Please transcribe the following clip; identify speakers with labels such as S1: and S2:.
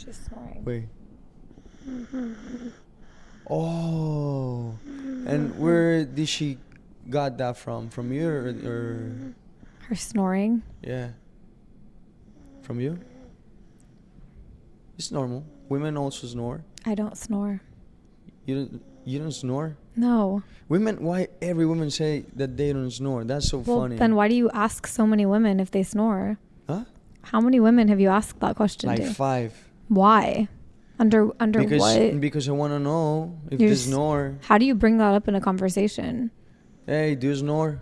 S1: She's snoring.
S2: Wait. Oh. And where did she got that from? From you or
S1: Her snoring?
S2: yeah. From you? It's normal. Women also snore.
S1: I don't snore.
S2: You don't snore?
S1: No.
S2: Women, why every woman say that they don't snore? That's so
S1: Well,
S2: funny.
S1: then why do you ask so many women if they snore?
S2: Huh?
S1: How many women have you asked that question
S2: Like
S1: to?
S2: 5.
S1: Why? Under what?
S2: Because I want to know if
S1: You're
S2: they
S1: just-
S2: snore.
S1: How do you bring that up in a conversation?
S2: Hey, do you snore?